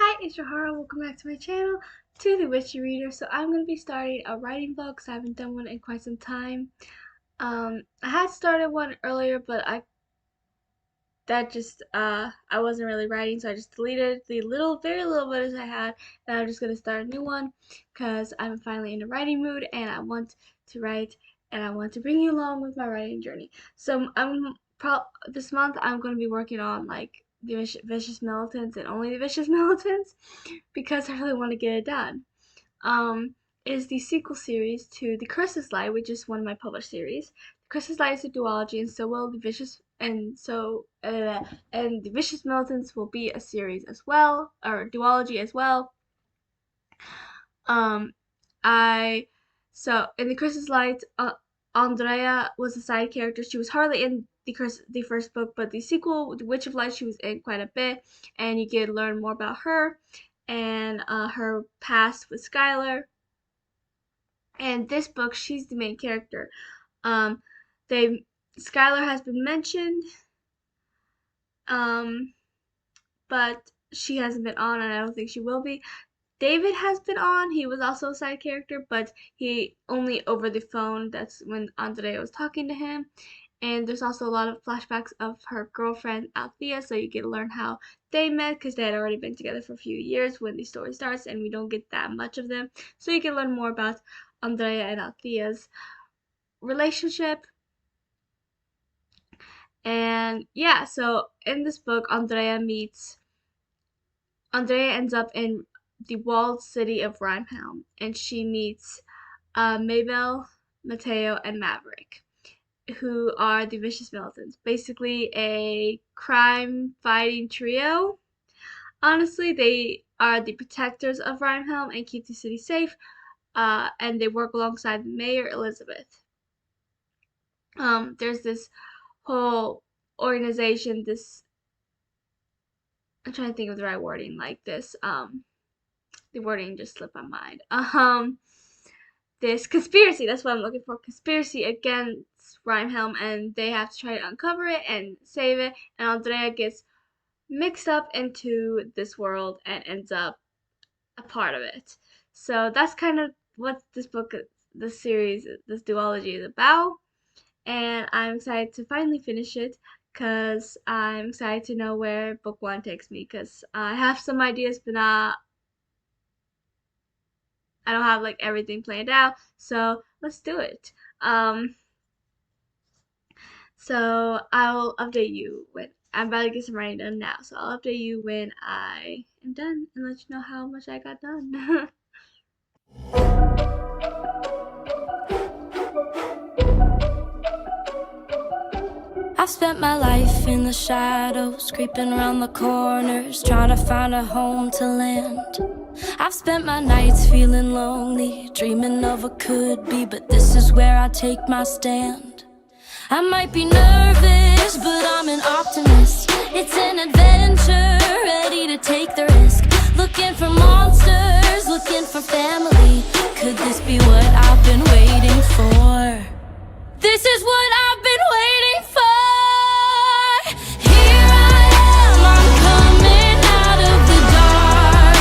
Hi, it's Rahara. Welcome back to my channel, to the Witchy Reader. So I'm going to be starting a writing vlog because I haven't done one in quite some time. I had started one earlier, but I wasn't really writing, so I just deleted the very little bit I had, and I'm just going to start a new one because I'm finally in a writing mood and I want to write and I want to bring you along with my writing journey. So this month I'm going to be working on like the Vicious Militants and only the Vicious Militants because I really want to get it done. Is the sequel series to The Curses Lie, which is one of my published series. The Curses Lie is a duology, and so will the the Vicious Militants will be a series as well, or a duology as well. Um, I so in The Curses Lie, Andrea was a side character. She was hardly in the first book, but the sequel, The Witch of Light, she was in quite a bit, and you get to learn more about her and her past with Skylar. And this book, she's the main character. Um, Skylar has been mentioned, um, but she hasn't been on, and I don't think she will be. David has been on. He was also a side character, but he only over the phone. That's when Andrea was talking to him. And there's also a lot of flashbacks of her girlfriend Althea, so you get to learn how they met because they had already been together for a few years when the story starts, and we don't get that much of them. So you can learn more about Andrea and Althea's relationship. And yeah, so in this book, Andrea ends up in the walled city of Rhymehelm, and she meets Mabel, Mateo, and Maverick, who are the Vicious Militants. Basically a crime-fighting trio. Honestly, they are the protectors of Rhymehelm and keep the city safe, and they work alongside the mayor, Elizabeth. There's this whole organization, I'm trying to think of the right wording, like this, the wording just slipped my mind. This conspiracy, that's what I'm looking for, conspiracy against Rhymehelm, and they have to try to uncover it and save it, and Andrea gets mixed up into this world and ends up a part of it. So that's kind of what this series, this duology is about, and I'm excited to finally finish it because I'm excited to know where book one takes me because I have some ideas, but I don't have like everything planned out. So let's do it. So I'll update you when I'm about to get some writing done now. So I'll update you when I am done and let you know how much I got done. I've spent my life in the shadows, creeping around the corners, trying to find a home to land. I've spent my nights feeling lonely, dreaming of a could be, but this is where I take my stand. I might be nervous, but I'm an optimist. It's an adventure, ready to take the risk. Looking for monsters, looking for family. Could this be what I've been waiting for? This is what I've been waiting for. Here I am, I'm coming out of the dark.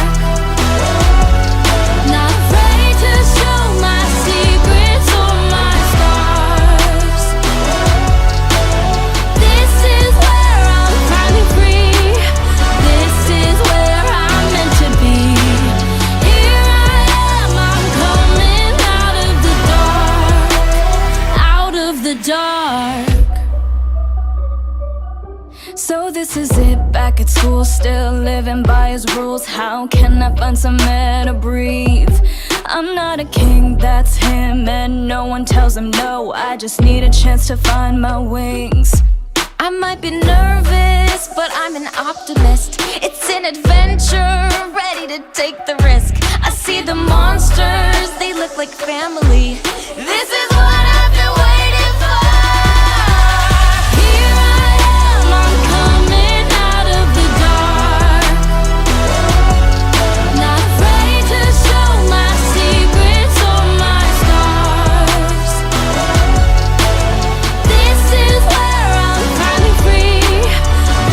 Not afraid to show my secrets or my scars. This is where I'm finally free. This is where I'm meant to be. Here I am, I'm coming out of the dark. Out of the dark. So this is it, back at school, still living by his rules. How can I find some air to breathe? I'm not a king, that's him, and no one tells him no. I just need a chance to find my wings. I might be nervous, but I'm an optimist. It's an adventure, ready to take the risk. I see the monsters, they look like family. This is what I've been waiting for. Here I am, I'm coming out of the dark. Not afraid to show my secrets or my scars. This is where I'm finally free.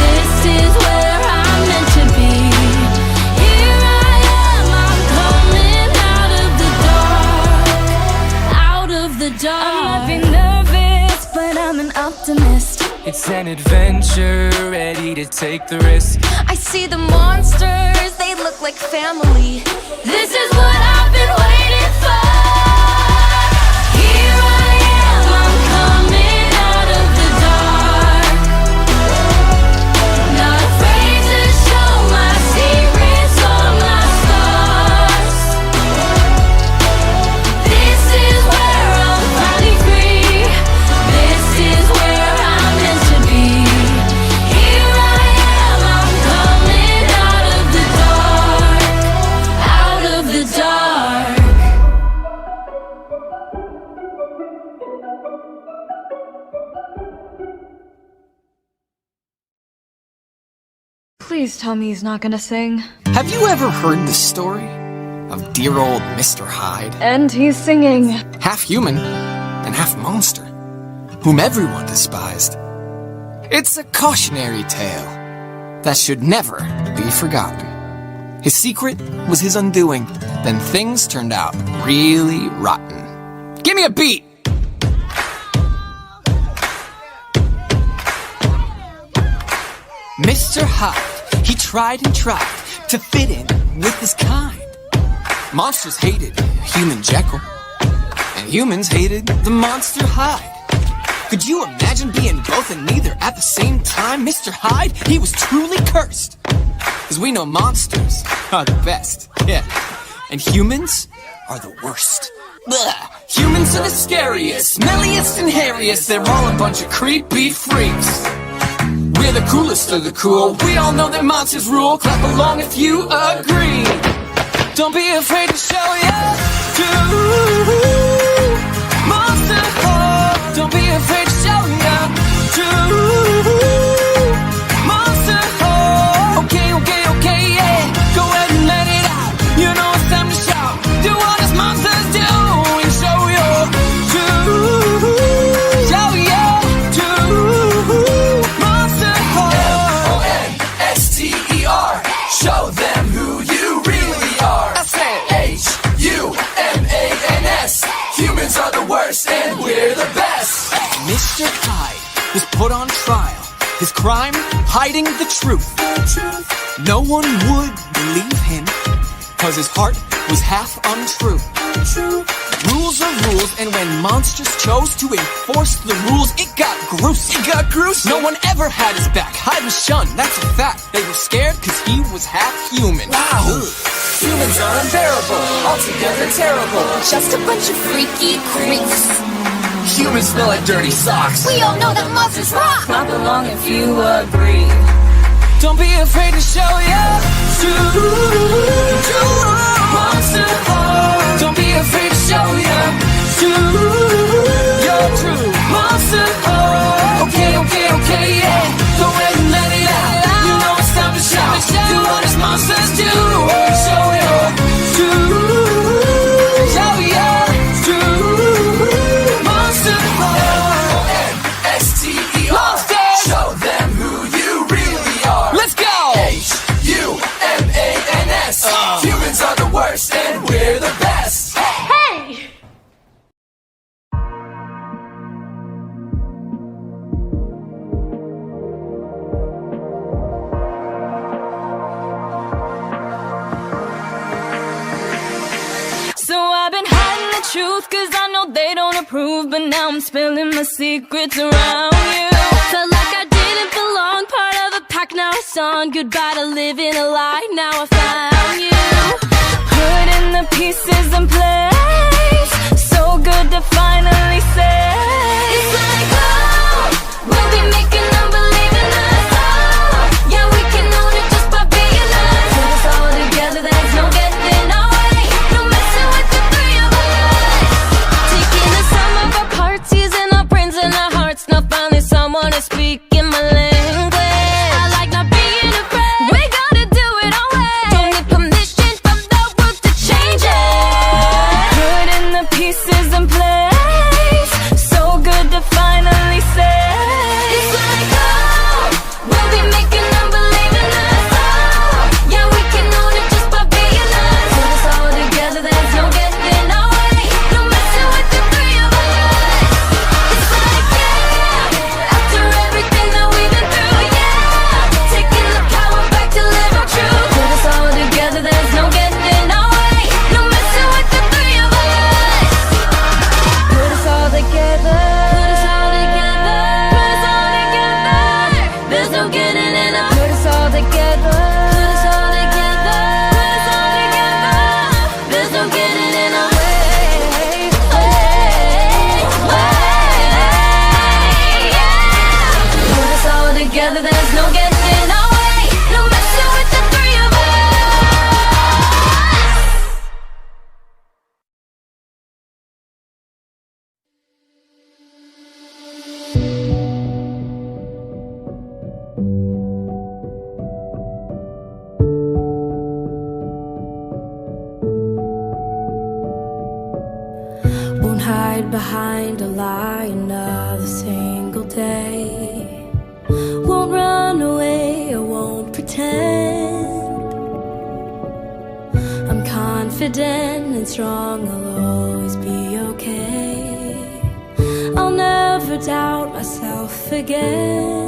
This is where I'm meant to be. Here optimist. It's an adventure, ready to take the risk. I see the monsters, they look like family. This is what I've been waiting for. Here I am, I'm coming out of the dark. Not afraid to show my secrets or my scars. This is where I'm finally free. This is where I'm meant to be. Here I am, I'm coming out of the dark. Out of the dark. Please tell me he's not gonna sing. Have you ever heard the story of dear old Mr. Hyde? And he's singing. Half human and half monster, whom everyone despised. It's a cautionary tale that should never be forgotten. His secret was his undoing, then things turned out really rotten. Give me a beat! Mr. Hyde, he tried and tried to fit in with his kind. Monsters hated human Jekyll, and humans hated the monster Hyde. Could you imagine being both and neither at the same time? Mr. Hyde, he was truly cursed. Cause we know monsters are the best, yeah, and humans are the worst. Blah. Humans are the scariest, smelliest and hairiest. They're all a bunch of creepy freaks. We're the coolest of the cool. We all know that monsters rule. Clap along if you agree. Don't be afraid to show ya to Monster High. Don't be afraid to show ya to Monster High. Okay, okay, okay, yeah. Go ahead and let it out. You know it's time to shout. Do what us monsters do and show ya to show ya to Monster High. Monster. Show them who you really are. I said Humans. Humans are the worst and we're the best. Mr. Hyde was put on trial. His crime, hiding the truth. No one would believe him, cause his heart was half untrue. Rules are rules, and when monsters chose to enforce the rules, it got gruesome. No one ever had his back. Hyde was shunned, that's a fact. They were scared cause he was half human. Wow! Ugh. Humans are unbearable, altogether terrible. Just a bunch of freaky creeps. Humans smell like dirty socks. We all know that monsters rock. Clap along if you agree. Don't be afraid to show ya to Monster High. Don't be afraid to show ya to your true Monster High. Okay, okay, okay, yeah. Go ahead and let it out. You know it's time to shout. Do what us monsters do. Show ya to show ya to Monster High. Monster. Show them who you really are. Let's go. Humans. Humans are the worst and we're the best. Hey! So I've been hiding the truth cause I know they don't approve. But now I'm spilling my secrets around you. Felt like I didn't belong, part of the pack, now it's on. Goodbye to living a lie, now I found you. Putting the pieces in place, so good to finally say it's like, oh, we'll be making them believe in us. Oh, yeah, we can own it just by being us. Put us all together, there's no getting away. No messing with the three of us. Taking the sum of our parts, using our brains and our hearts. Now finally someone is speaking my language. I like not being afraid. We gotta do it our way. Don't need permission from the world to change it. Putting the pieces in place, so good to finally Together there's no getting away. No messing with the three of us. Won't hide behind a lie another single day. Won't run away, I won't pretend. I'm confident and strong, I'll always be okay. I'll never doubt myself again.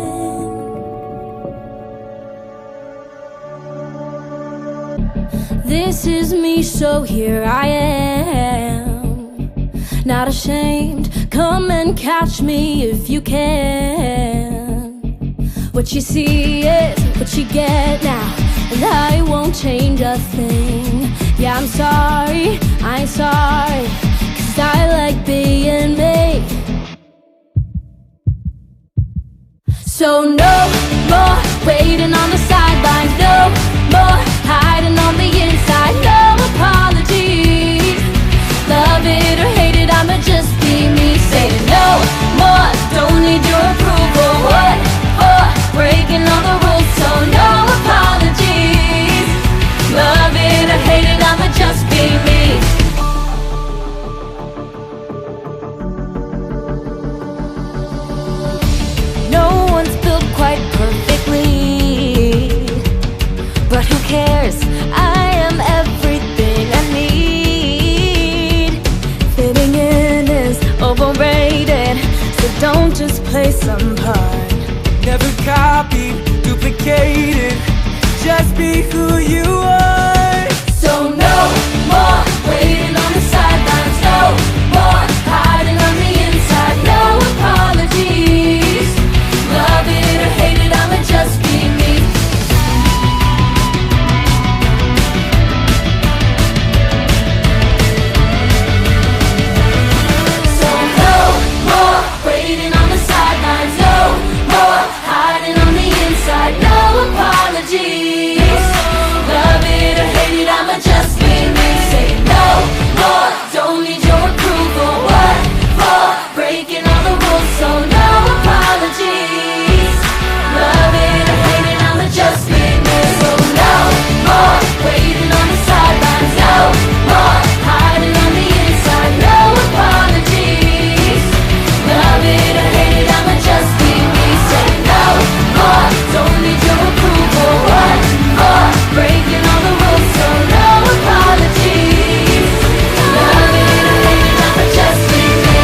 This is me, so here I am. Not ashamed, come and catch me if you can. What you see is what you get now, and I won't change a thing. Yeah, I'm sorry, I ain't sorry, 'cause I like being me. So no more waiting on the sidelines, no more hiding on the inside, no apologies. Love it or hate it, I'ma just be me. Saying no more, don't need your approval. What for? Breaking all the rules, so no apologies. Love it or hate it, I'ma just be me. No one's built quite perfectly, but who cares? I am everything I need. Fitting in is overrated, so don't just play some part. Never copied, duplicated. Just be who you are. So no more waiting on the sidelines, no more hiding on the inside, no apologies. Love it or hate it, I'ma just be me. So no more waiting on the sidelines, no more hiding on the inside, no apologies. Love it or hate it, I'ma just be me. Say no more, don't need your approval. What for? Breaking all the rules, so no apologies. Love it or hate it, I'ma just be me. So no more waiting on the sidelines, no more hiding on the inside, no apologies. Love it or hate it, I'ma just be me. Say no more, don't need your approval. What for? Breaking all the rules, so no apologies. Love it or hate it, I'ma just be me.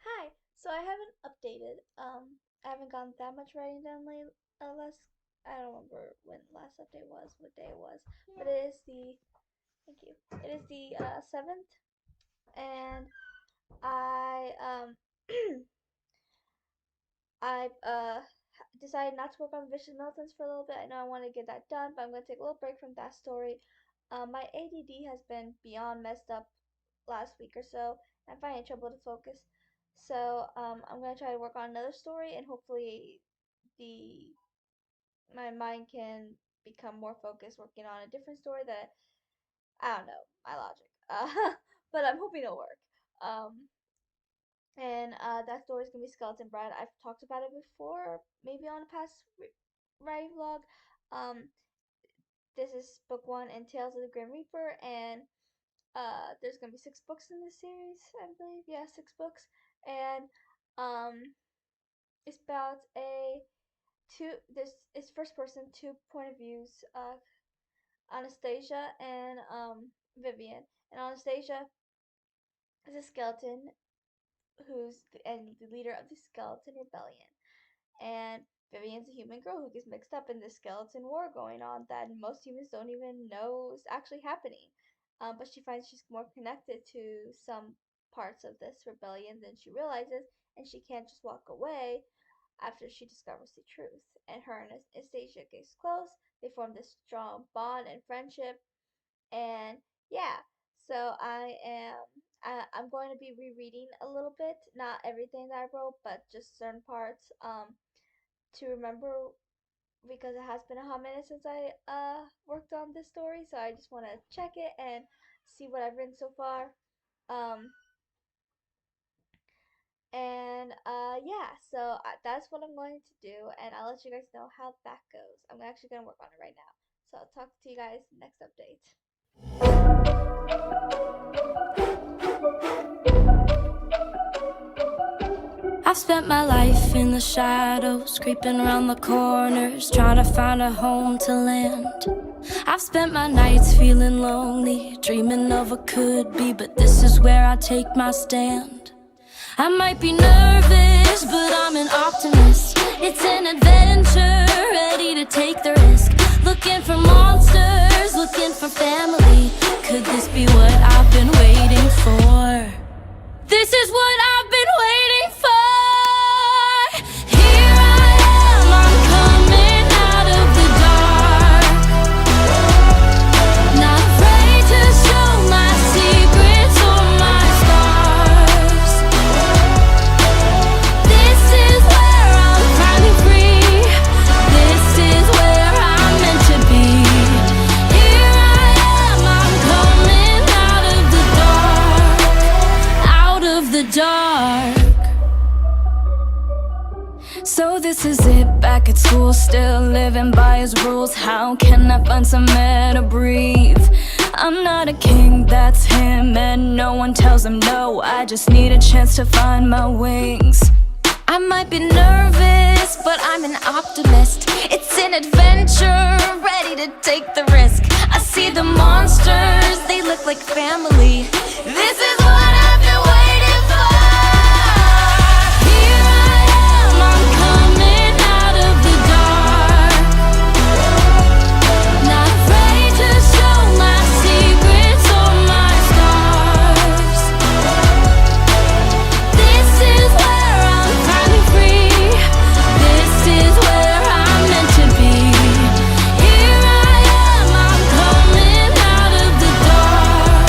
Hi. So I haven't updated. I haven't gotten that much writing done lately. Last, I don't remember when last update was, what day it was, but it is the. Thank you. It is the 7th, and I I decided not to work on Vicious Militants for a little bit. I know I want to get that done, but I'm gonna take a little break from that story. My ADD has been beyond messed up last week or so. I'm finding trouble to focus. So I'm gonna try to work on another story, and hopefully the my mind can become more focused working on a different story that I don't know my logic. But I'm hoping it'll work. Um, and that story is gonna be Skeleton Bride. I've talked about it before, maybe on a past writing vlog. Um, this is book one in Tales of the Grim Reaper, and there's gonna be 6 books in this series, I believe. Yeah, 6 books, and um, it's about a two. This is first person, two point of views. Anastasia and Vivian, and Anastasia is a skeleton who's the leader of the Skeleton Rebellion. And Vivian's a human girl who gets mixed up in this skeleton war going on that most humans don't even know is actually happening. But she finds she's more connected to some parts of this rebellion than she realizes, and she can't just walk away after she discovers the truth. And her and Anastasia gets close. They form this strong bond and friendship. And yeah, so I'm going to be rereading a little bit, not everything that I wrote, but just certain parts to remember, because it has been a hot minute since I worked on this story, so I just want to check it and see what I've written so far. Yeah, so that's what I'm going to do, and I'll let you guys know how that goes. I'm actually going to work on it right now, so I'll talk to you guys next update. I've spent my life in the shadows, creeping around the corners, trying to find a home to land. I've spent my nights feeling lonely, dreaming of a could be, but this is where I take my stand. I might be nervous, but I'm an optimist. It's an adventure, ready to take the risk. Looking for monsters, looking for family. Could this be what I've been waiting for? This is what I've been waiting for. Here I am, I'm coming out of the dark. Not afraid to show my secrets or my scars. This is where I'm finally free. This is where I'm meant to be. Here I am, I'm coming out of the dark. Out of the dark. So this is it, back at school, still living by his rules. How can I find some air to breathe? I'm not a king, that's him, and no one tells him no. I just need a chance to find my wings. I might be nervous, but I'm an optimist. It's an adventure, ready to take the risk. I see the monsters, they look like family. This is what I've been waiting for. Here I am, I'm coming out of the dark. Not afraid to show my secrets or my scars. This is where I'm finally free. This is where I'm meant to be. Here I am, I'm coming out of the dark.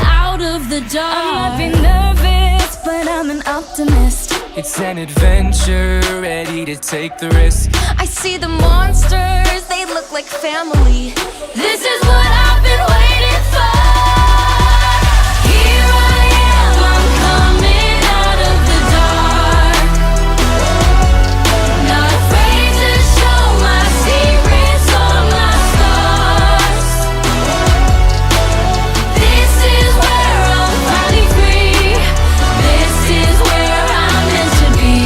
Out of the dark. I might be nervous, but I'm an optimist. It's an adventure, ready to take the risk. I see the monsters, they look like family. This is what I've been waiting for. Here I am, I'm coming out of the dark. Not afraid to show my secrets or my scars. This is where I'm finally free. This is where I'm meant to be.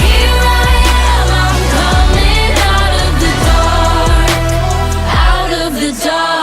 Here I am, I'm coming out of the dark. Out of the dark.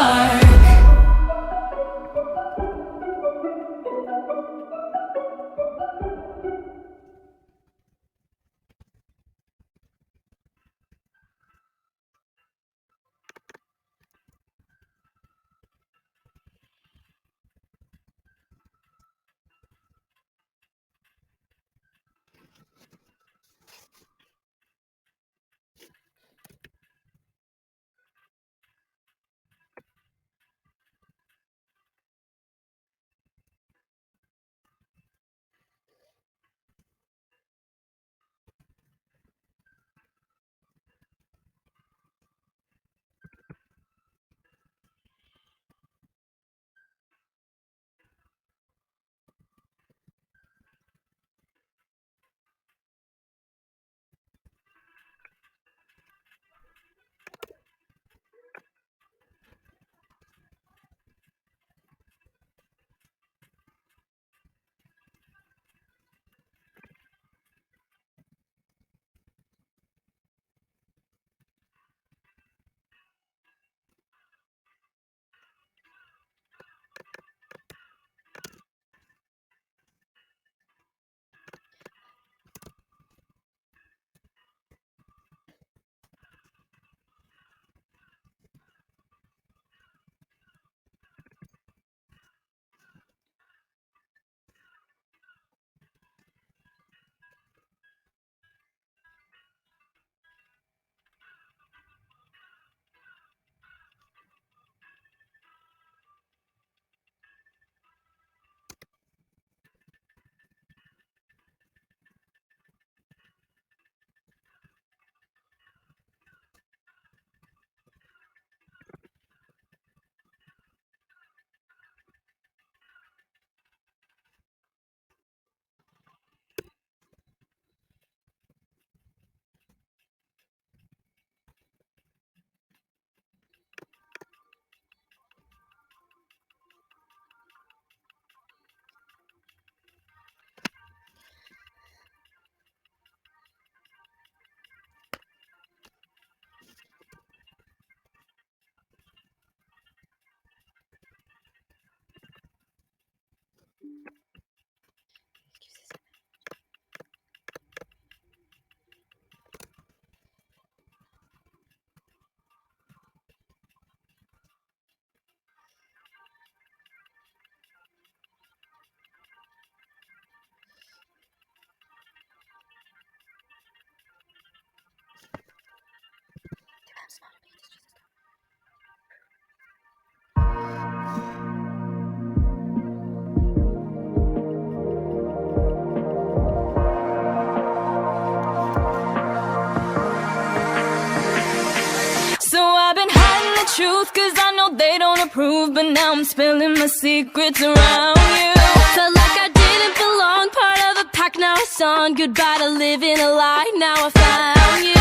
truth, cause I know they don't approve. But now I'm spilling my secrets around you. Felt like I didn't belong, part of a pack, now it's on. Goodbye to living a lie, now I found you.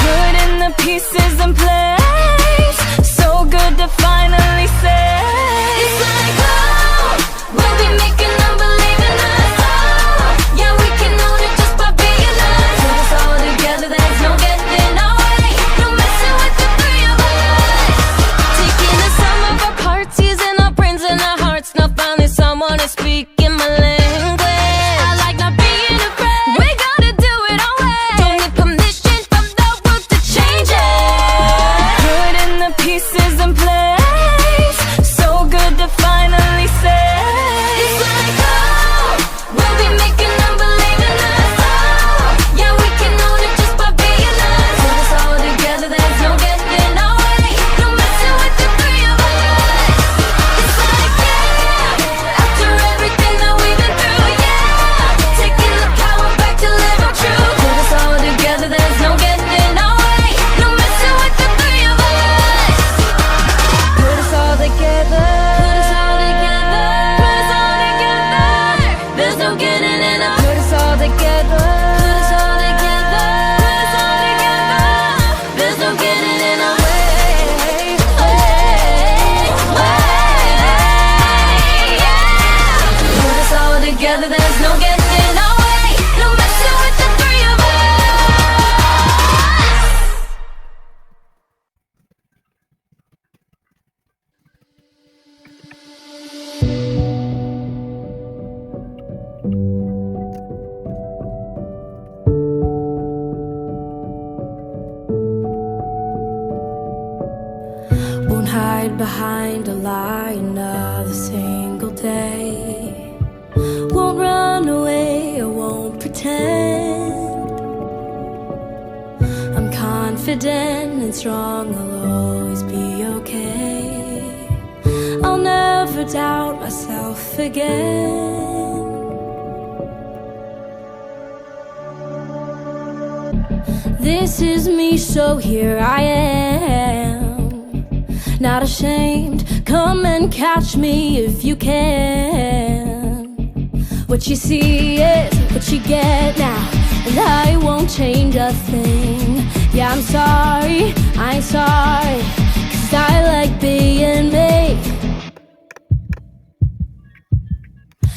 Putting the pieces in place, so good to finally say it's like, oh, we'll be making them believe in us. Oh, yeah, we can own it just by being us. Put us all together, there's no getting away. No messing with the three of us. Taking the sum of our parts, using our brains and our hearts. Now finally someone is speaking my language. I like not being afraid. We gotta do it our way. Don't need permission from the world to change it. Putting the pieces in place, so good to finally say it's like, oh, we'll be making them believe in us. Oh, yeah, we can own it just by being us. Put us all together, there's no getting away. No messing with the three of us. It's like, yeah, after everything that we've been through, yeah, taking the power back to live our truth. Put us all together, there's no getting away. No messing with the three of us. Put us all together. Put us all together. Put us all together. There's no getting enough. Put us all together. Put us all together. Put us all together. There's no getting enough. Put us all together. There's no getting away. No messing with the three of us. Won't hide behind a lie another single day. Won't run away, I won't pretend. I'm confident and strong, I'll always be okay. I'll never doubt myself again. This is me, so here I am. Not ashamed, come and catch me if you can. What you see is what you get now, and I won't change a thing. Yeah, I'm sorry, I ain't sorry, cause I like being me.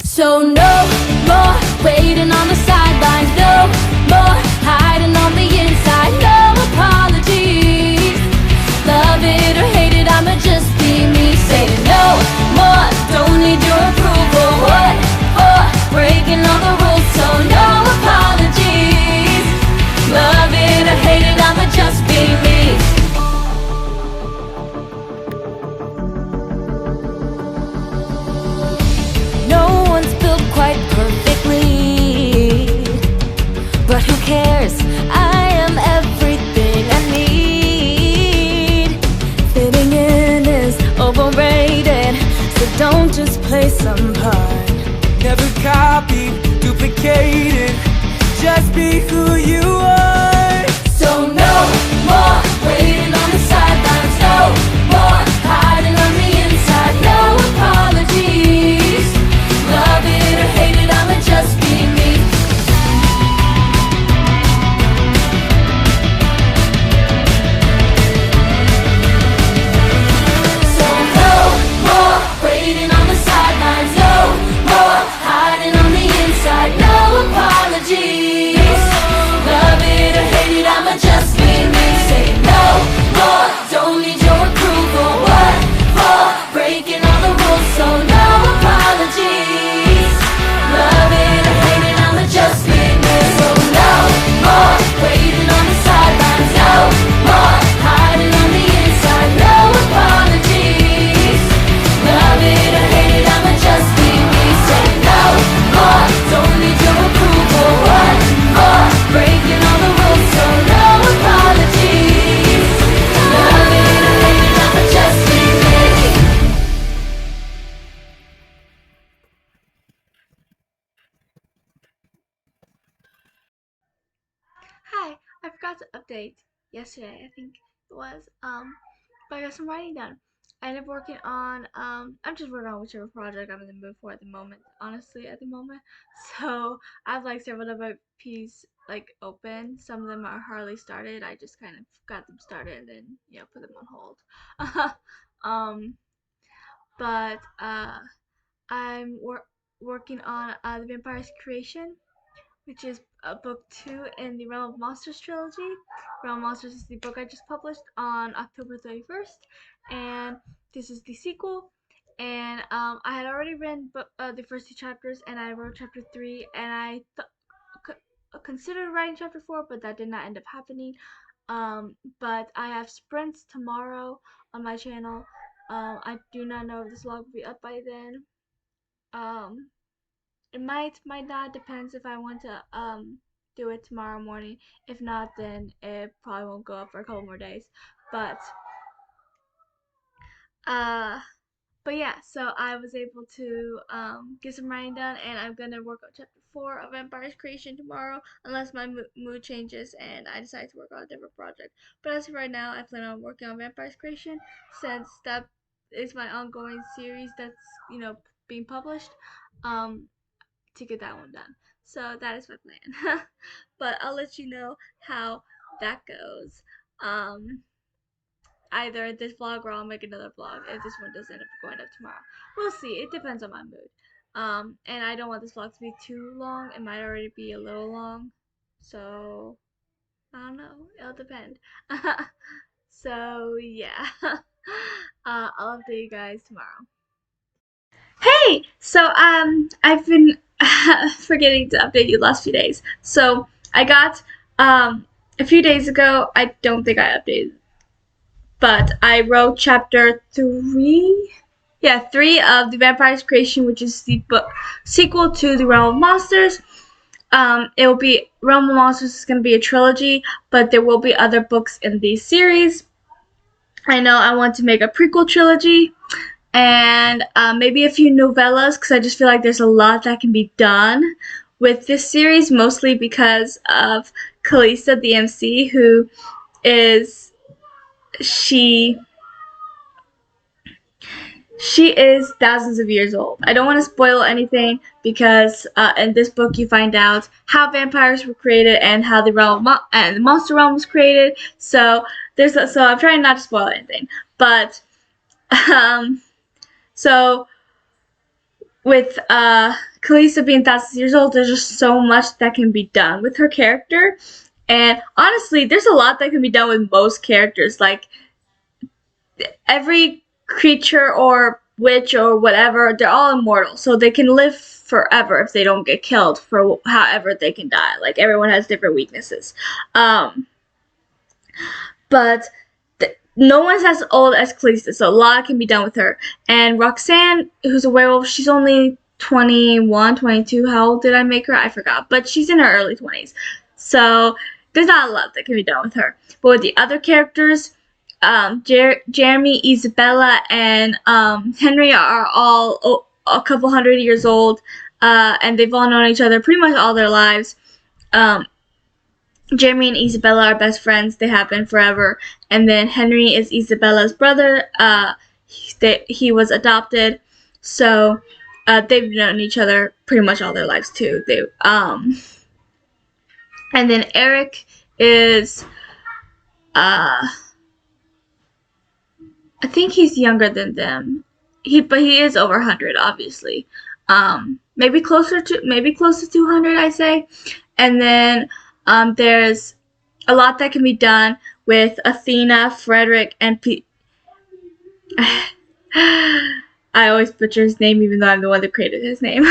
So no more waiting on the sidelines, no more hiding on the inside, no apologies. Love it or hate it, I'ma just be me. Saying no more, don't need your approval. What for? Breaking all the rules, so no apologies. Love it or hate it, I'ma just be me. No one's built quite perfectly, but who cares? I am everything I need. Fitting in is overrated, so don't just play some part. Never copied, duplicated. Just be who you are. So no more waiting on the sidelines, no more hiding on the inside, no apologies. Love it or hate it, I'ma just be me. So no more waiting on the sidelines, no more hiding on the inside, no apologies. Love it or hate it, I'ma just be me. Say no more, don't need your approval. What for? Breaking all the rules, so no apologies. Love it or hate it, I'ma just be me. So no more waiting on the sidelines, no more hiding on the inside, no apologies. Love it or hate it, I'ma just be me. Say no more, don't need your approval. What for? Breaking all the rules, so no apologies. Love it or hate it, I'ma just be me. Hi, I forgot to update yesterday, I think it was. but I got some writing done. I ended up working on I'm just working on whichever project I'm in the mood for at the moment, honestly, at the moment. So I have like several other pieces like open. Some of them are hardly started. I just kind of got them started and then, you know, put them on hold. um but I'm working on The Vampire's Creation, which is book 2 in the Realm of Monsters trilogy. Realm of Monsters is the book I just published on October 31st, and this is the sequel. And I had already written the first 2 chapters, and I wrote chapter 3, and I considered writing chapter 4, but that did not end up happening. But I have sprints tomorrow on my channel. I do not know if this vlog will be up by then. It might not, depends if I want to do it tomorrow morning. If not, then it probably won't go up for a couple more days. But yeah, so I was able to get some writing done, and I'm gonna work on chapter 4 of Vampire's Creation tomorrow, unless my mood changes and I decide to work on a different project. But as of right now, I plan on working on Vampire's Creation, since that is my ongoing series that's, you know, being published. To get that one done. So that is my plan. But I'll let you know how that goes. Either this vlog or I'll make another vlog if this one doesn't end up going up tomorrow. We'll see. It depends on my mood. And I don't want this vlog to be too long. It might already be a little long. So I don't know. It'll depend. So yeah. I'll update you guys tomorrow. Hey! So I've been forgetting to update you the last few days. So I got a few days ago, I don't think I updated, but I wrote chapter 3. Yeah, 3 of The Vampire's Creation, which is the book sequel to The Realm of Monsters. It will be, Realm of Monsters is going to be a trilogy, but there will be other books in the series. I know I want to make a prequel trilogy, and maybe a few novellas, because I just feel like there's a lot that can be done with this series, mostly because of Kalista, the MC, who is, she is thousands of years old. I don't want to spoil anything, because in this book you find out how vampires were created and how the realm and the monster realm was created. So I'm trying not to spoil anything, but so with Kalista being thousands of years old, there's just so much that can be done with her character. And honestly, there's a lot that can be done with most characters. Like, every creature or witch or whatever, they're all immortal. So they can live forever if they don't get killed, for however they can die. Like, everyone has different weaknesses. But no one's as old as Kalista, so a lot can be done with her. And Roxanne, who's a werewolf, she's only 21, 22. How old did I make her? I forgot. But she's in her early 20s. So there's not a lot that can be done with her. But with the other characters, Jeremy, Isabella, and Henry are all a couple hundred years old. And they've all known each other pretty much all their lives. Jeremy and Isabella are best friends. They have been forever. And then Henry is Isabella's brother. He was adopted. So they've known each other pretty much all their lives too. And then Eric is I think he's younger than them. But he is over 100, obviously. Maybe closer to 200, I say. And then there's a lot that can be done with Athena, Frederick, and I always butcher his name, even though I'm the one that created his name.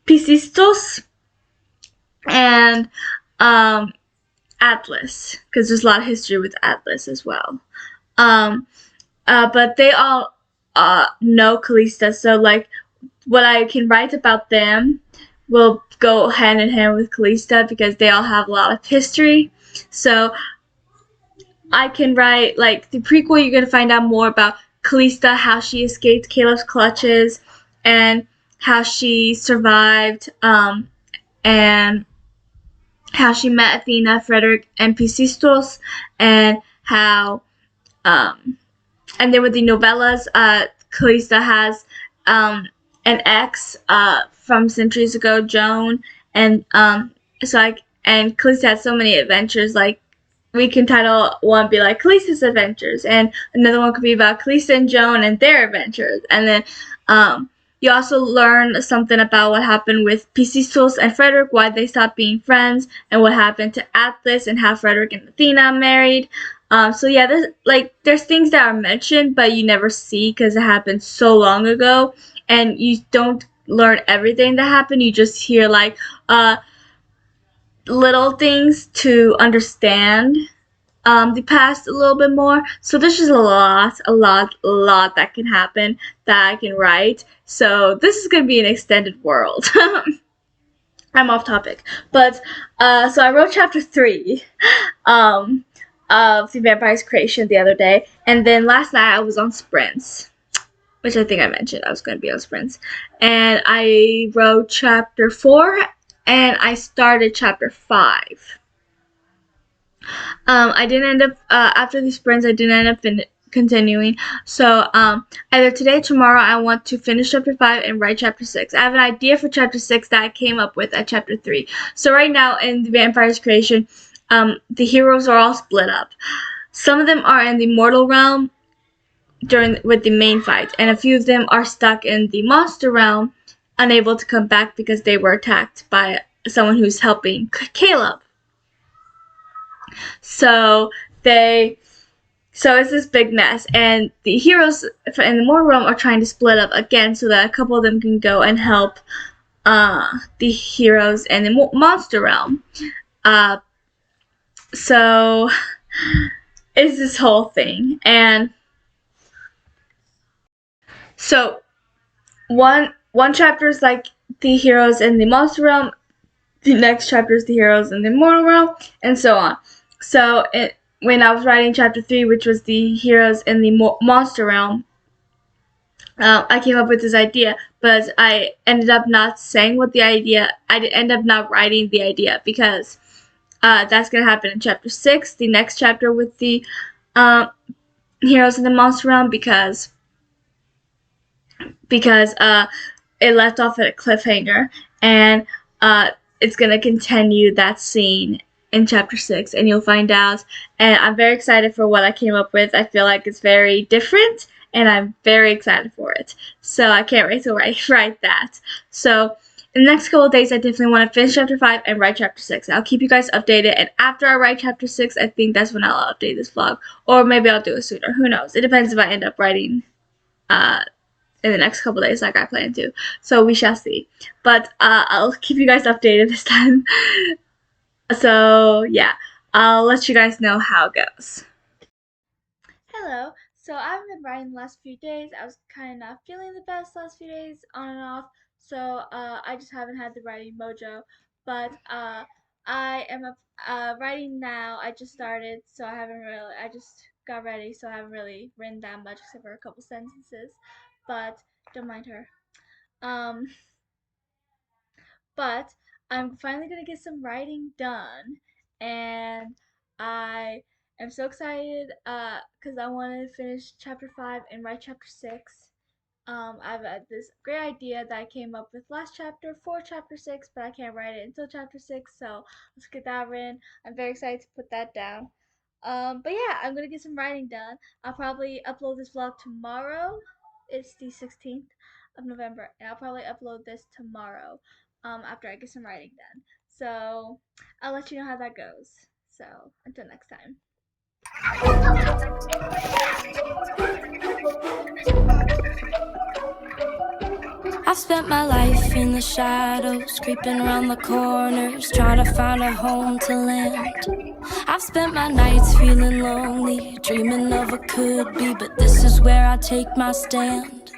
Pisistos and Atlas, because there's a lot of history with Atlas as well. But they all know Kalista, so like what I can write about them will go hand in hand with Kalista, because they all have a lot of history. So I can write, like, the prequel, you're going to find out more about Kalista, how she escaped Caleb's clutches, and how she survived, and how she met Athena, Frederick, and Pisistratus, and how and then with the novellas, Calista has an ex from centuries ago, Joan, and and Calista has so many adventures. Like, we can title one be like Calista's Adventures, and another one could be about Calista and Joan and their adventures. And then you also learn something about what happened with Pisistratus and Frederick, why they stopped being friends, and what happened to Atlas, and how Frederick and Athena married. So yeah, there's things that are mentioned, but you never see because it happened so long ago, and you don't learn everything that happened. You just hear like little things to understand the past a little bit more. So there's just a lot that can happen that I can write. So this is gonna be an extended world. I'm off topic, but so I wrote chapter 3 of The Vampire's Creation the other day, and then last night I was on sprints, which I think I mentioned I was going to be on sprints, and I wrote chapter 4, and I started chapter 5. I didn't end up after these sprints. I didn't end up continuing. So either today or tomorrow, I want to finish chapter 5 and write chapter 6. I have an idea for chapter 6 that I came up with at chapter 3. So right now in The Vampire's Creation, the heroes are all split up. Some of them are in the mortal realm with the main fight, and a few of them are stuck in the monster realm, unable to come back because they were attacked by someone who's helping Caleb. So it's this big mess, and the heroes in the mortal realm are trying to split up again so that a couple of them can go and help the heroes in the monster realm. So it's this whole thing, and so one chapter is like the heroes in the monster realm, the next chapter is the heroes in the mortal realm, and so on. So when I was writing chapter 3, which was the heroes in the monster realm, I came up with this idea, but I ended up not saying what the idea. I ended up not writing the idea because that's going to happen in chapter 6, the next chapter with the heroes in the monster realm, because it left off at a cliffhanger, and it's going to continue that scene in chapter 6, and you'll find out. And I'm very excited for what I came up with. I feel like it's very different, and I'm very excited for it. So I can't wait to write that. So in the next couple of days, I definitely want to finish chapter 5 and write chapter 6. I'll keep you guys updated, and after I write chapter 6, I think that's when I'll update this vlog. Or maybe I'll do it sooner. Who knows? It depends if I end up writing in the next couple of days like I plan to. So we shall see. But I'll keep you guys updated this time. So yeah, I'll let you guys know how it goes. Hello. So I haven't been writing the last few days. I was kind of not feeling the best last few days, on and off. So I just haven't had the writing mojo. But I am writing now. I just started, so I just got ready, so I haven't really written that much except for a couple sentences. But don't mind her. But I'm finally gonna get some writing done, and I am so excited because I want to finish chapter 5 and write chapter 6. I've had this great idea that I came up with last chapter for chapter 6, but I can't write it until chapter 6, so let's get that written. I'm very excited to put that down. But yeah, I'm gonna get some writing done. I'll probably upload this vlog tomorrow. It's the 16th of November, and I'll probably upload this tomorrow after I get some writing done. So I'll let you know how that goes. So until next time. I've spent my life in the shadows, creeping around the corners, trying to find a home to land. I've spent my nights feeling lonely, dreaming of a could be, but this is where I take my stand.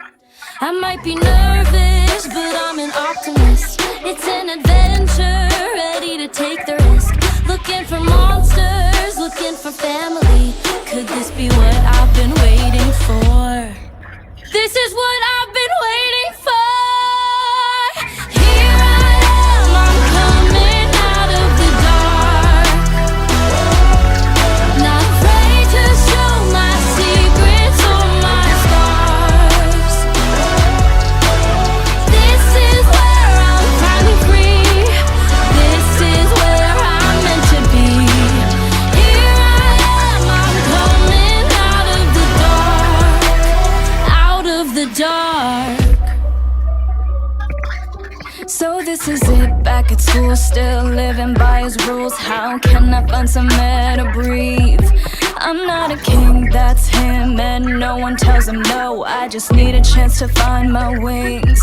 I might be nervous, but I'm an optimist. It's an adventure, ready to take the risk. Looking for monsters, looking for family. Could this be what I've been waiting for? This is what I've been waiting for. Here I am, I'm coming out of the dark. dark. So this is it, back at school, still living by his rules. How can I find some air to breathe? I'm not a king, that's him, and no one tells him no. I just need a chance to find my wings.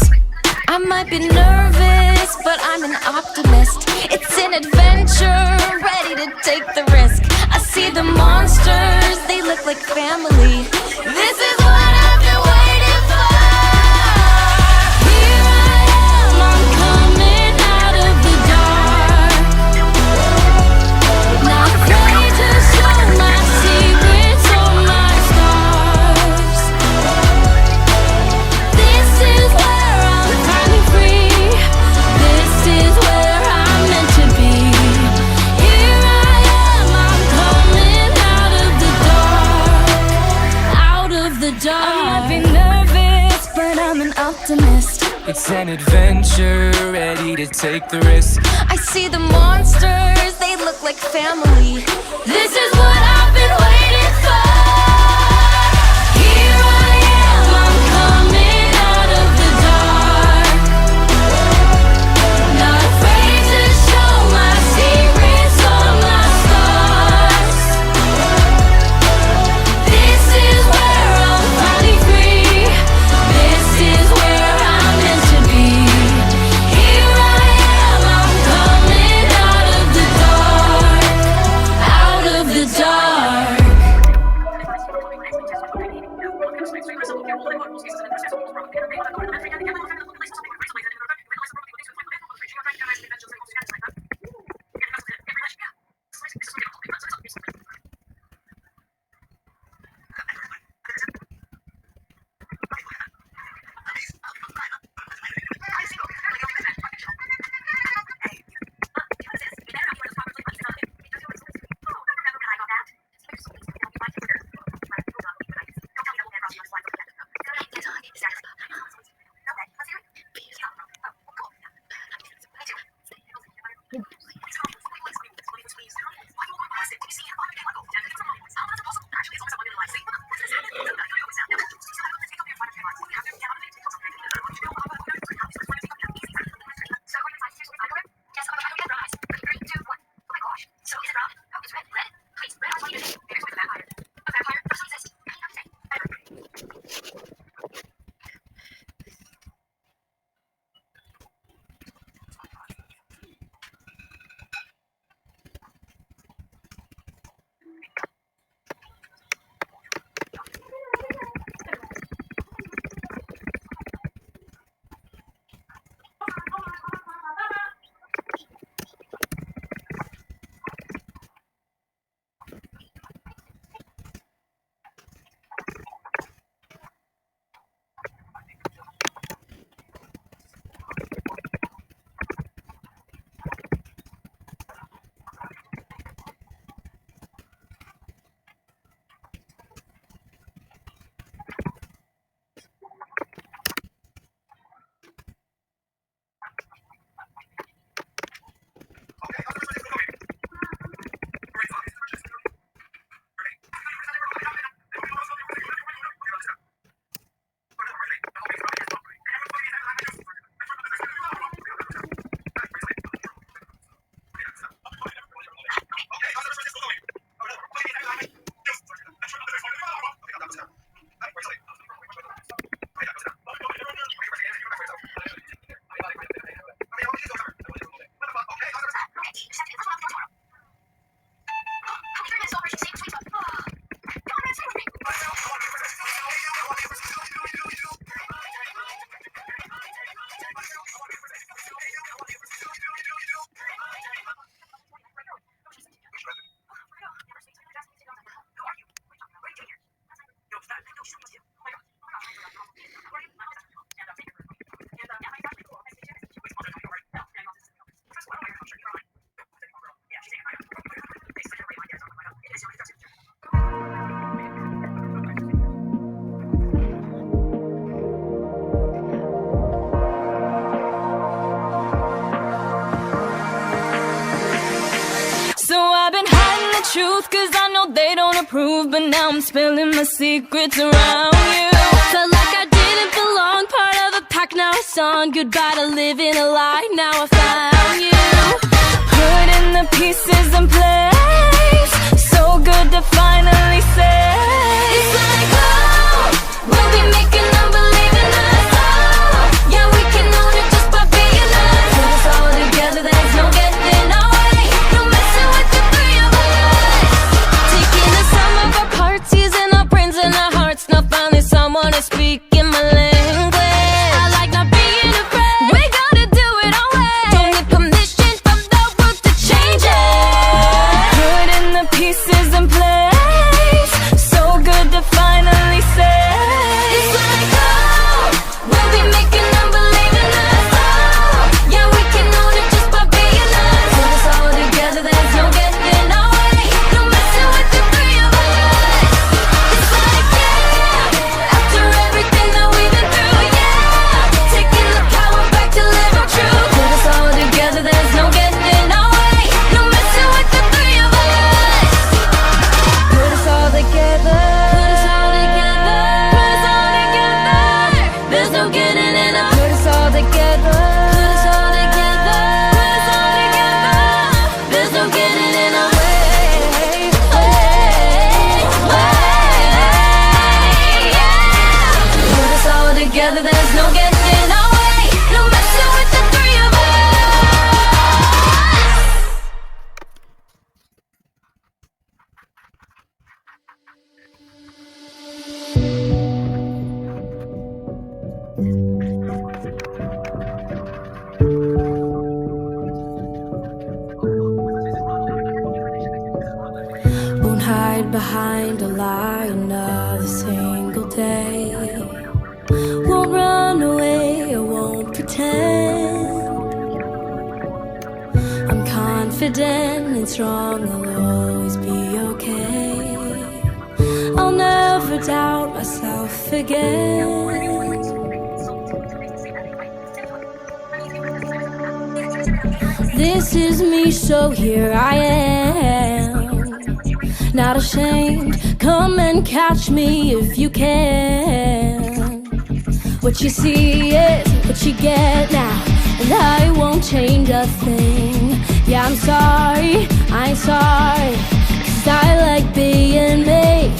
I might be nervous, but I'm an optimist. It's an adventure, ready to take the risk. I see the monsters, they look like family. This is what I've been waiting for. Here I am, I'm coming out of the dark. Not afraid to show my secrets or my scars. This is where I'm finally free. This is where I'm meant to be. Here I am, I'm coming out of the dark. Out of the dark. I might be nervous, but I'm an optimist. It's an adventure, ready to take the risk. I see the monsters, they look like family. This is what I've been waiting for. Here I am, I'm coming out of the dark. Not afraid to show my secrets or my scars. This is where I'm finally free. This is where I'm meant to be. Here I am, I'm coming out of the dark. Out of the dark. truth, cause I know they don't approve. But now I'm spilling my secrets around you. Felt like I didn't belong. like now it's on. Goodbye to living a lie. Now I found you. Putting the pieces in place. So good to finally say. It's like, oh, we'll be making them believe in us. Oh, yeah, we can own it just by being us. Put us all together, there's no getting away. No messing with the three of us. Taking the sum of our parts, using our brains and our hearts. Now finally someone is speaking my language. I like not being afraid. We gotta do it our way. Don't need permission from the world to change it. Putting the pieces in place. So good to finally say. It's like, oh, we'll be making them believe in us. Oh, yeah, we can own it just by being us. Put us all together, there's no getting away. No messing with the three of us. It's like, yeah, after everything that we've been through, yeah, taking the power back to live our truth. Put us all together, there's no getting away. No messing with the three of us. Put us all together. Put us all together. Put us all together. There's no getting in us. Put us all together. Put us all together. Put us all together. There's no getting in our way. Put us all together. There's no getting our way. No messing with the three of us. Won't hide behind a lie another single day. Won't run away, I won't pretend. I'm confident and strong, I'll always be okay. I'll never doubt myself again. This is me, so here I am. Not ashamed, come and catch me if you can. What you see is what you get now, and I won't change a thing. Yeah, I'm sorry, I ain't sorry, 'cause I like being me.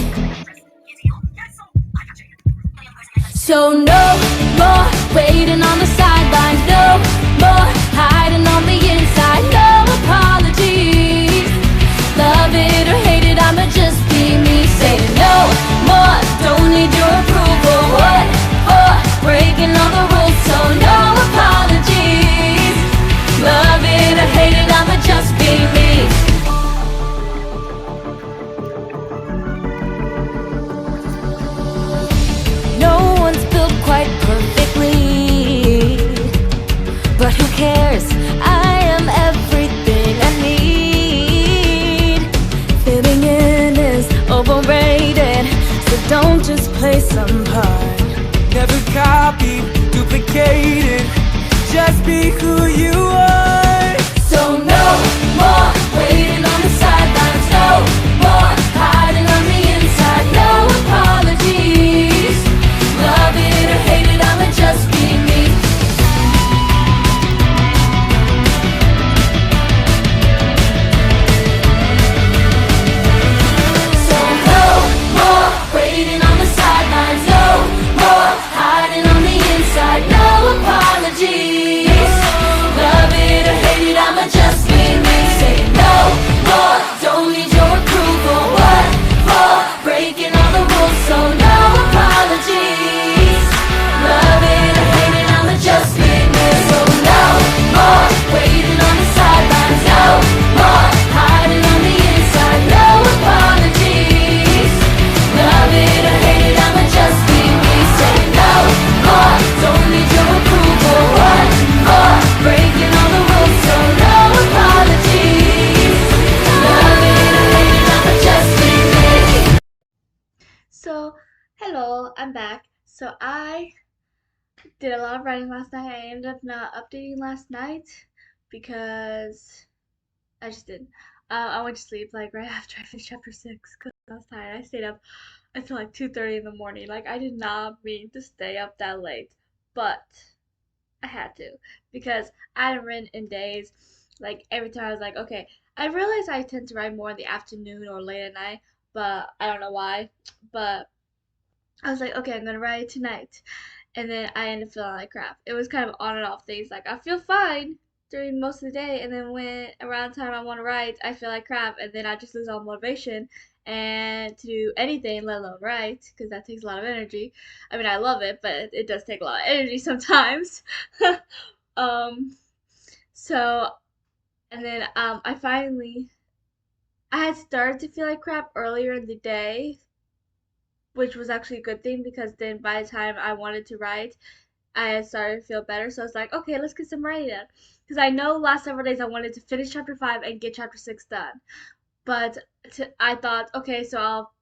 So no more waiting on the sidelines, no more hiding on the inside, no apologies. Love it or hate it, I'ma just be me. Saying no more, don't need your approval. What for? Breaking all the rules, so no apologies. Love it or hate it, I'ma just be me. No one's built quite perfectly, but who cares? I am everything I need. Fitting in is overrated, so don't just play some part. Never copied, duplicated. Just be who you are. So no more waiting on the sidelines, no more hiding on the inside, no apologies. Love it or hate it, I'ma just be me. So no more waiting on the sidelines, no more hiding on the inside, no apologies. Love it or hate it, I'ma just be me. Say no more, don't need your approval. What for? Breaking all the rules, so no apologies. Love it or hate it, I'ma just be me. So no more waiting on the sidelines, no more hiding on the inside, no apologies. Love it or hate it, I'ma just be me. Say no more, don't need your approval. What for? Breaking all the rules, so no apologies. Love it or hate it, I'ma just be me. So, hello, I'm back. So I did a lot of writing last night. I ended up not updating last night because I just did. I went to sleep like right after I finished chapter 6 because I was tired. I stayed up until like 2:30 in the morning. Like I did not mean to stay up that late, but I had to because I hadn't written in days. Like every time I was like, okay, I realized I tend to write more in the afternoon or late at night, but I don't know why. But I was like, okay, I'm gonna write tonight, and then I ended up feeling like crap. It was kind of on and off things. Like I feel fine during most of the day, and then when around the time I want to write, I feel like crap, and then I just lose all motivation and to do anything, let alone write, because that takes a lot of energy. I mean, I love it, but it does take a lot of energy sometimes. um, so and then I had started to feel like crap earlier in the day, which was actually a good thing because then by the time I wanted to write, I had started to feel better. So I was like, okay, let's get some writing done. Because I know last several days I wanted to finish chapter 5 and get chapter 6 done. But I thought, okay, so I'll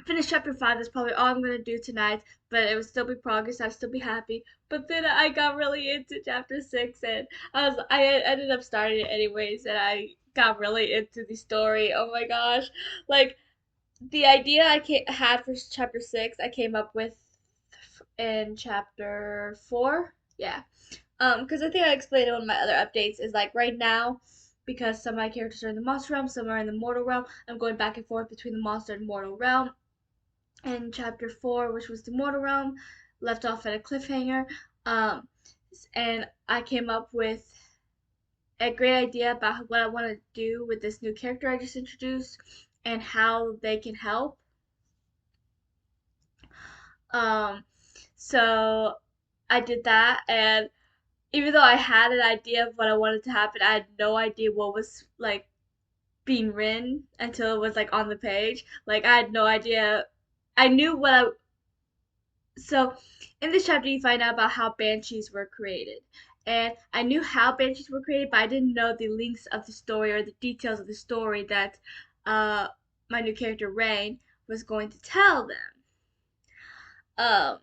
finish chapter 5. That's probably all I'm going to do tonight. But it would still be progress. I'd still be happy. But then I got really into chapter 6 and I ended up starting it anyways. And I got really into the story. Oh my gosh. Like, the idea had for chapter 6, I came up with in chapter 4. Yeah. Because I think I explained it in my other updates. Is like right now, because some of my characters are in the monster realm, some are in the mortal realm. I'm going back and forth between the monster and mortal realm. And chapter 4, which was the mortal realm, left off at a cliffhanger. Um, and I came up with a great idea about what I want to do with this new character I just introduced and how they can help. Um, so I did that, and even though I had an idea of what I wanted to happen, I had no idea what was like being written until it was like on the page. Like I had no idea. I knew what I so in this chapter you find out about how banshees were created. And I knew how banshees were created, but I didn't know the links of the story or the details of the story that uh my new character Rain was going to tell them. Um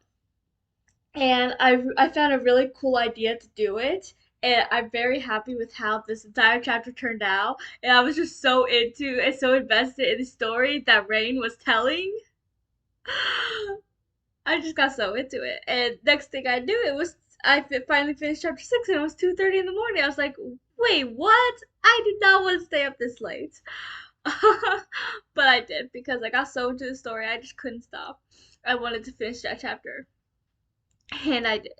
and I found a really cool idea to do it. And I'm very happy with how this entire chapter turned out. And I was just so into and so invested in the story that Rain was telling. I just got so into it. And next thing I knew, I finally finished chapter 6 and it was 2:30 in the morning. I was like, wait, what? I did not want to stay up this late. But I did because I got so into the story, I just couldn't stop. I wanted to finish that chapter. And I did.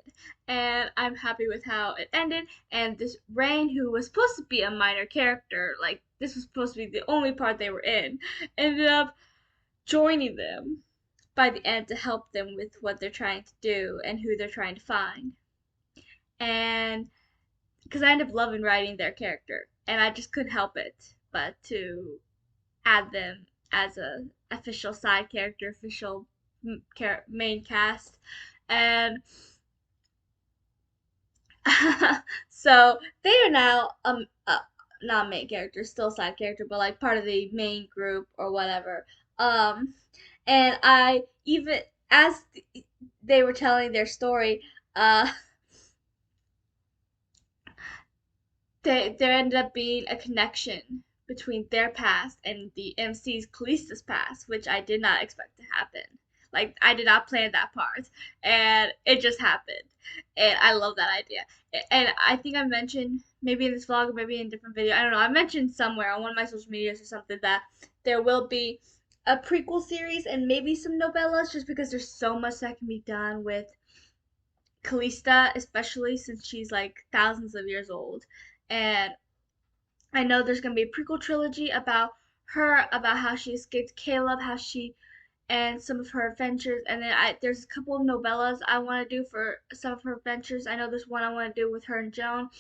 And I'm happy with how it ended. And this Rain, who was supposed to be a minor character, like this was supposed to be the only part they were in, ended up joining them by the end to help them with what they're trying to do and who they're trying to find. And because I ended up loving writing their character, and I just couldn't help it but to add them as a official side character, official main cast. And so they are now not main character, still side character, but like part of the main group or whatever. Um, and I even as they were telling their story, uh, there ended up being a connection between their past and the MC's Callista's past, which I did not expect to happen. Like I did not plan that part, and it just happened, and I love that idea. And I think I mentioned maybe in this vlog or maybe in a different video. I don't know. I mentioned somewhere on one of my social medias or something that there will be a prequel series and maybe some novellas, just because there's so much that can be done with Callista, especially since she's like thousands of years old. And I know there's gonna be a prequel trilogy about her, about how she escaped Caleb, how she and some of her adventures. And then there's a couple of novellas I want to do for some of her adventures. I know there's one I want to do with her and Joan.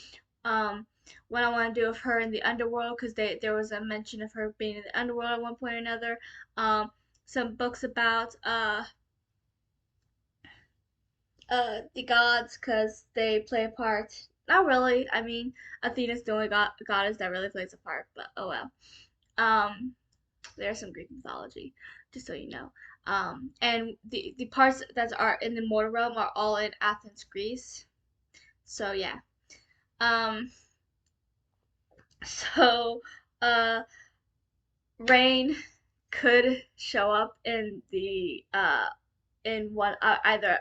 Um, one I want to do of her in the underworld because there was a mention of her being in the underworld at one point or another. Some books about the gods because they play a part. Not really. I mean, Athena's the only goddess that really plays a part, but oh well. Um, there's some Greek mythology, just so you know. And the parts that are in the mortal realm are all in Athens, Greece. So yeah. Um, so Rain could show up in the in one either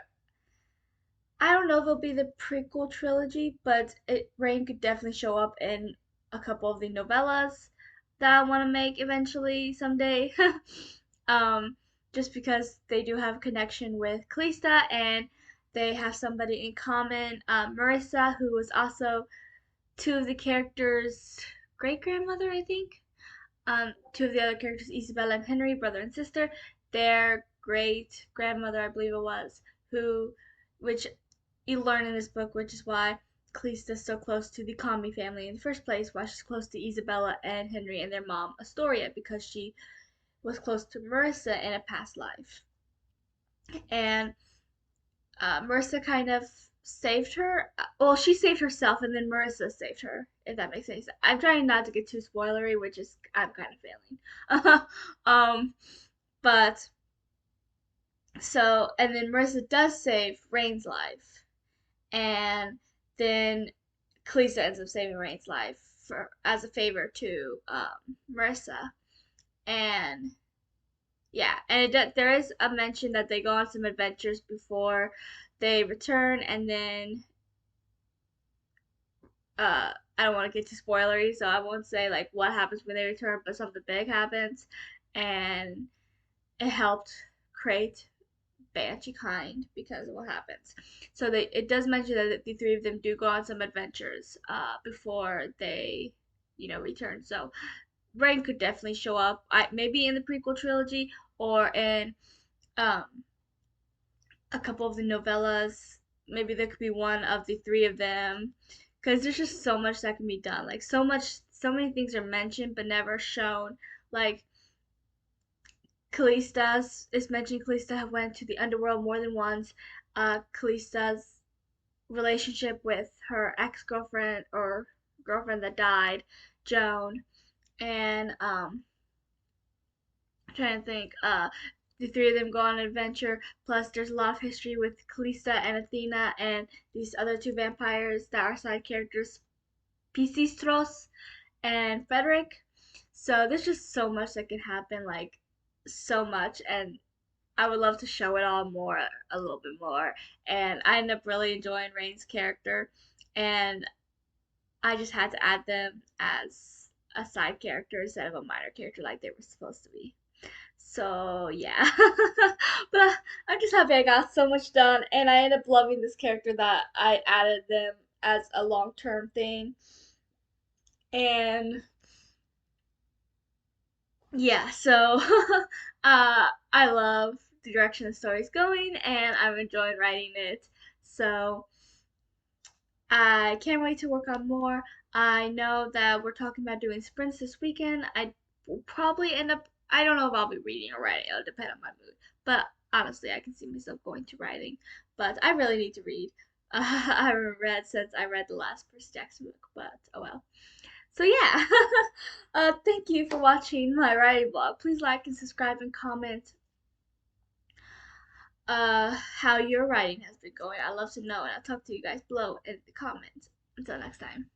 I don't know if it'll be the prequel trilogy, but Rain could definitely show up in a couple of the novellas that I want to make eventually someday. um, just because they do have a connection with Kalista and they have somebody in common, Marissa, who was also two of the characters' great grandmother, I think. Two of the other characters, Isabella and Henry, brother and sister, their great grandmother, I believe it was, who, which you learn in this book, which is why Calista's so close to the Kami family in the first place, why she's close to Isabella and Henry and their mom, Astoria, because she was close to Marissa in a past life. And Marissa kind of saved her. Well, she saved herself, and then Marissa saved her. If that makes any sense. I'm trying not to get too spoilery, which is I'm kind of failing. But so and then Marissa does save Rain's life, and then Kalista ends up saving Rain's life for as a favor to Marissa, and yeah, and there is a mention that they go on some adventures before they return, and then I don't want to get too spoilery, so I won't say like what happens when they return, but something big happens, and it helped create Banshee Kind because of what happens. So it does mention that the three of them do go on some adventures before they return. So Rain could definitely show up, maybe in the prequel trilogy or in um, a couple of the novellas. Maybe there could be one of the three of them, because there's just so much that can be done. Like so many things are mentioned but never shown. Like Callista's is mentioned. Callista went to the underworld more than once. Callista's relationship with her ex-girlfriend or girlfriend that died, Joan, and I'm trying to think. The three of them go on an adventure. Plus, there's a lot of history with Callista and Athena and these other two vampires that are side characters, Pisistros and Frederick. So there's just so much that can happen, like so much, and I would love to show it all more, a little bit more. And I ended up really enjoying Rain's character, and I just had to add them as a side character instead of a minor character like they were supposed to be. So yeah, but I'm just happy I got so much done, and I ended up loving this character that I added them as a long-term thing. And yeah, so I love the direction the story's going, and I'm enjoying writing it. So I can't wait to work on more. I know that we're talking about doing sprints this weekend. I will probably end up, I don't know if I'll be reading or writing, it'll depend on my mood. But honestly, I can see myself going to writing. But I really need to read. I haven't read since I read the last Percy Jackson book, but oh well. So yeah, thank you for watching my writing vlog. Please like and subscribe and comment how your writing has been going. I'd love to know, and I'll talk to you guys below in the comments. Until next time.